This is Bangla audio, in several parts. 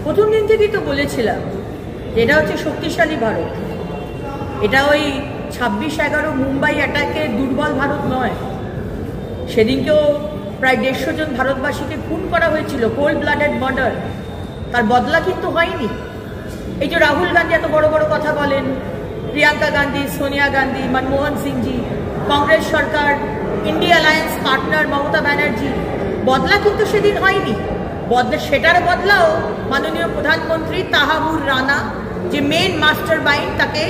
প্রথম দিন থেকেই তো বলেছিলাম এটা হচ্ছে শক্তিশালী ভারত, এটা ওই 26/11 মুম্বাই অ্যাটাকে দুর্বল ভারত নয়। সেদিনকেও প্রায় 150 জন ভারতবাসীকে খুন করা হয়েছিল, কোল্ড ব্লাডেড মার্ডার, তার বদলা কিন্তু হয়নি। এই যে রাহুল গান্ধী এত বড় বড় কথা বলেন, প্রিয়াঙ্কা গান্ধী, সোনিয়া গান্ধী, মনমোহন সিংজি, কংগ্রেস সরকার, India alliance partner Mamata Banerjee, বদলা কিন্তু সেদিন হয়নি। সেটার বদলাও মাননীয় প্রধানমন্ত্রী তাহাবুর রানা, যে মেন মাস্টার মাইন্ড, তাকে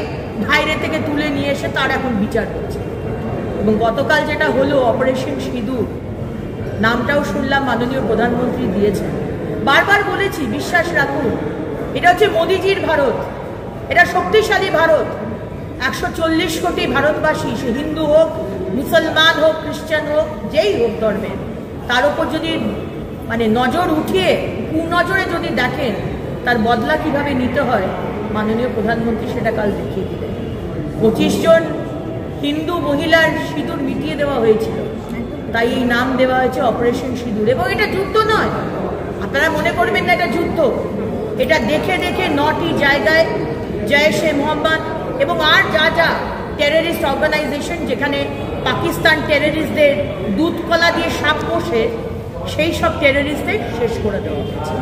বাইরে থেকে তুলে নিয়ে এসে তার এখন বিচার হচ্ছে। এবং গতকাল যেটা হলো অপারেশন সিঁদুর, নামটাও শুনলাম মাননীয় প্রধানমন্ত্রী দিয়েছেন। বারবার বলেছি বিশ্বাস রাখুন, এটা হচ্ছে মোদিজির ভারত, এটা শক্তিশালী ভারত। 140 কোটি ভারতবাসী, সে হিন্দু হোক, মুসলমান হোক, খ্রিস্টান হোক, যেই হোক ধর্মের, তার উপর যদি নজর উঠিয়ে কুনজরে যদি দেখেন, তার বদলা কিভাবে নিতে হয় মাননীয় প্রধানমন্ত্রী সেটা কাল দেখিয়ে দিলেন। 25 জন হিন্দু মহিলার সিঁদুর মিটিয়ে দেওয়া হয়েছিল, তাই এই নাম দেওয়া হয়েছে অপারেশন সিঁদুর। এবং এটা যুদ্ধ নয়, আপনারা মনে করবেন না এটা যুদ্ধ। এটা দেখে দেখে 9টি জায়গায় জৈশ-এ মোহাম্মদ এবং আর যা যা টেররিস্ট অর্গানাইজেশন, যেখানে পাকিস্তান টেররিস্টদের দুধ কলা দিয়ে সাপ পোষে, সেই সব টেররিস্টদের শেষ করে দেওয়া হয়েছে।